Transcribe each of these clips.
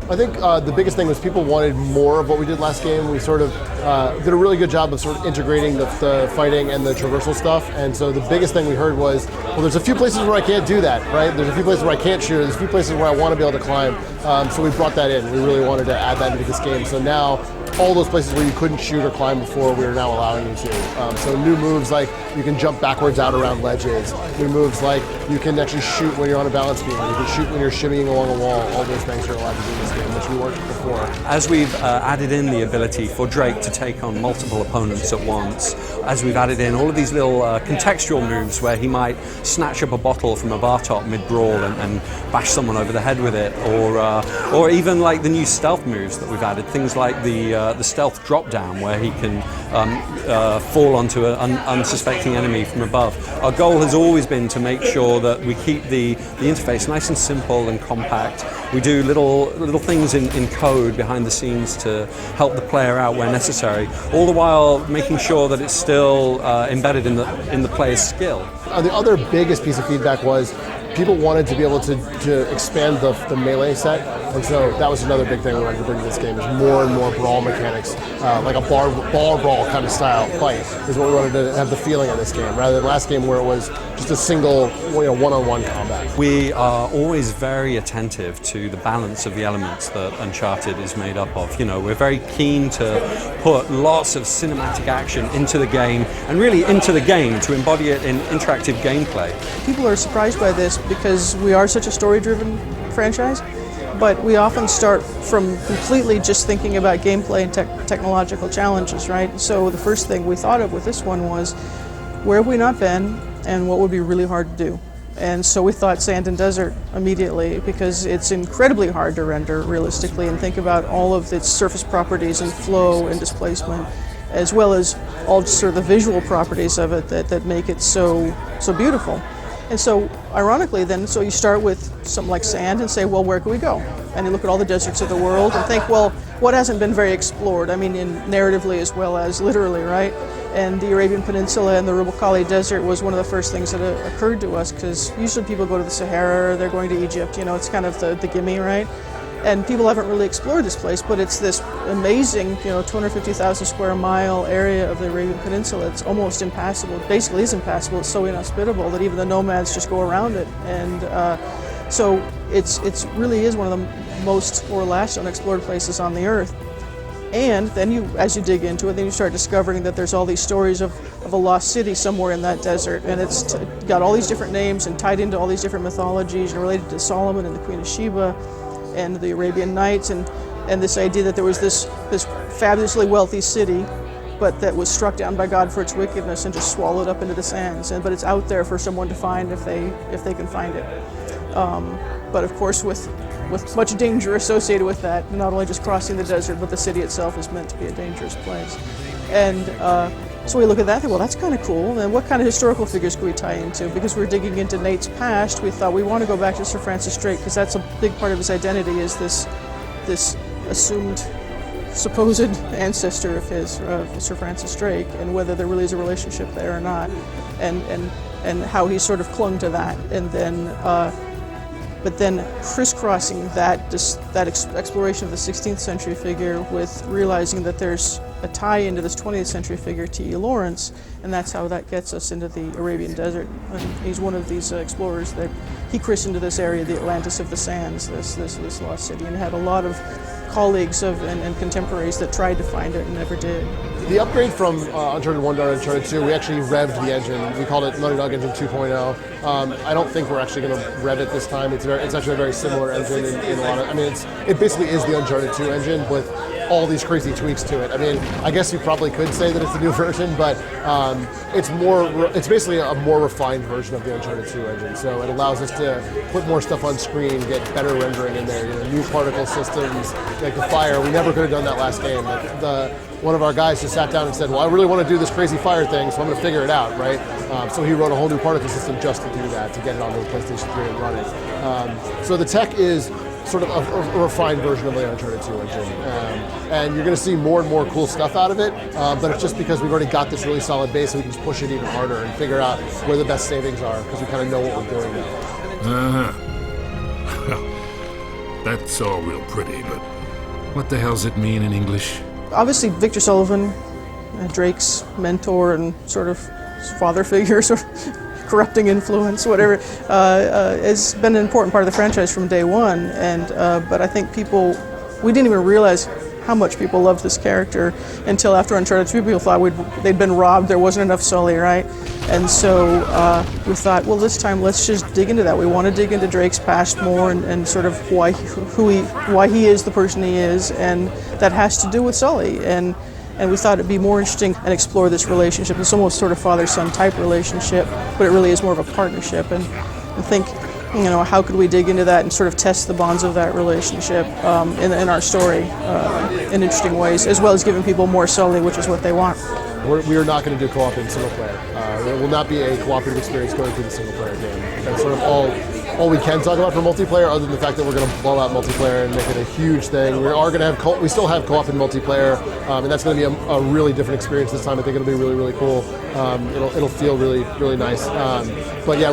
I think the biggest thing was people wanted more of what we did last game. We sort of did a really good job of sort of integrating the fighting and the traversal stuff. And so the biggest thing we heard was, well, there's a few places where I can't do that, right? There's a few places where I can't shoot. There's a few places where I want to be able to climb. So we brought that in. We really wanted to add that into this game. So now all those places where you couldn't shoot or climb before, we are now allowing you to. So new moves like you can jump backwards out around ledges. New moves like you can actually shoot when you're on a balance beam. You can shoot when you're shimmying along a wall. All those things are allowed to do in this game, which we weren't before. As we've added in the ability for Drake to take on multiple opponents at once, as we've added in all of these little contextual moves where he might snatch up a bottle from a bar top mid-brawl and bash someone over the head with it, or even like the new stealth moves that we've added, things like the stealth drop down where he can fall onto an unsuspecting enemy from above. Our goal has always been to make sure that we keep the interface nice and simple and compact. We do little things in code behind the scenes to help the player out where necessary, all the while making sure that it's still embedded in the player's skill. The other biggest piece of feedback was people wanted to be able to expand the melee set, and so that was another big thing we wanted to bring to this game, is more and more brawl mechanics, like a ball brawl kind of style fight is what we wanted to have the feeling of this game, rather than last game where it was just a single one-on-one combat. We are always very attentive to the balance of the elements that Uncharted is made up of. We're very keen to put lots of cinematic action into the game, and really into the game to embody it in interactive gameplay. People are surprised by this because we are such a story-driven franchise, but we often start from completely just thinking about gameplay and technological challenges, right? So the first thing we thought of with this one was, where have we not been and what would be really hard to do? And so we thought sand and desert immediately, because it's incredibly hard to render realistically and think about all of its surface properties and flow and displacement, as well as all sort of the visual properties of it that make it so beautiful. And so, ironically then, so you start with something like sand and say, well, where can we go? And you look at all the deserts of the world and think, well, what hasn't been very explored? I mean, narratively as well as literally, right? And the Arabian Peninsula and the Rub' al Khali Desert was one of the first things that occurred to us, because usually people go to the Sahara, or they're going to Egypt, it's kind of the gimme, right? And people haven't really explored this place, but it's this amazing, 250,000 square mile area of the Arabian Peninsula. It's almost impassable. It basically is impassable. It's so inhospitable that even the nomads just go around it. And so it's really is one of the most or last unexplored places on the earth. And then as you dig into it, then you start discovering that there's all these stories of a lost city somewhere in that desert, and it's got all these different names and tied into all these different mythologies and related to Solomon and the Queen of Sheba and the Arabian Nights, and this idea that there was this fabulously wealthy city, but that was struck down by God for its wickedness and just swallowed up into the sands. But it's out there for someone to find if they can find it. But of course, with much danger associated with that, not only just crossing the desert, but the city itself is meant to be a dangerous place. And so we look at that and think, well, that's kind of cool. And what kind of historical figures could we tie into? Because we're digging into Nate's past, we thought we want to go back to Sir Francis Drake, because that's a big part of his identity, is this assumed supposed ancestor of his, Sir Francis Drake, and whether there really is a relationship there or not, and how he sort of clung to that. And then but then crisscrossing that exploration of the 16th century figure with realizing that there's a tie into this 20th century figure, T.E. Lawrence, and that's how that gets us into the Arabian Desert. And he's one of these explorers that he christened this area the Atlantis of the Sands, this lost city, and had a lot of colleagues and contemporaries that tried to find it and never did. The upgrade from Uncharted 1 to Uncharted 2, we actually revved the engine. We called it Naughty Dog Engine 2.0. I don't think we're actually going to rev it this time. It's actually a very similar engine in a lot of. I mean, it basically is the Uncharted 2 engine with all these crazy tweaks to it. I mean, I guess you probably could say that it's a new version, but it's basically a more refined version of the Uncharted 2 engine. So it allows us to put more stuff on screen, get better rendering in there, new particle systems, like the fire. We never could have done that last game. One of our guys just sat down and said, well, I really want to do this crazy fire thing, so I'm going to figure it out, right? So he wrote a whole new particle system just to do that, to get it onto the PlayStation 3 and run it. So the tech is sort of a refined version of the Uncharted 2 engine. And you're going to see more and more cool stuff out of it, but it's just because we've already got this really solid base, so we can just push it even harder and figure out where the best savings are, because we kind of know what we're doing now. That's all real pretty, but what the hell's it mean in English? Obviously, Victor Sullivan, Drake's mentor and sort of father figure, sort of corrupting influence, whatever, has been an important part of the franchise from day one. And but I think we didn't even realize how much people loved this character until after Uncharted 2. People thought they'd been robbed, there wasn't enough Sully, right? And so we thought, well, this time let's just dig into that. We want to dig into Drake's past more and sort of why he is the person he is, and that has to do with Sully. And we thought it'd be more interesting and explore this relationship. It's almost sort of father-son type relationship, but it really is more of a partnership. And think, how could we dig into that and sort of test the bonds of that relationship in our story in interesting ways, as well as giving people more Sully, which is what they want. We are not going to do co-op in single player. There will not be a cooperative experience going through the single player game. That's sort of all we can talk about for multiplayer, other than the fact that we're going to blow out multiplayer and make it a huge thing. We are going to have we still have co-op in multiplayer, and that's going to be a really different experience this time. I think it'll be really, really cool. It'll feel really, really nice. But yeah,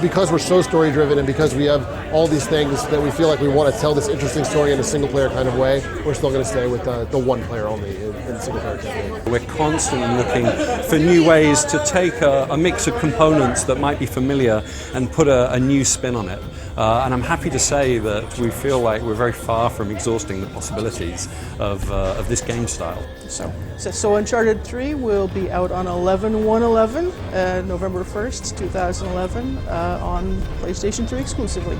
because we're so story driven and because we have all these things that we feel like we want to tell this interesting story in a single player kind of way, we're still going to stay with the one player only in single player campaign. We're constantly looking for new ways to take a mix of components that might be familiar and put a new spin on it. And I'm happy to say that we feel like we're very far from exhausting the possibilities of this game style. So Uncharted 3 will be out on 11/1/11, November 1st, 2011, on PlayStation 3 exclusively.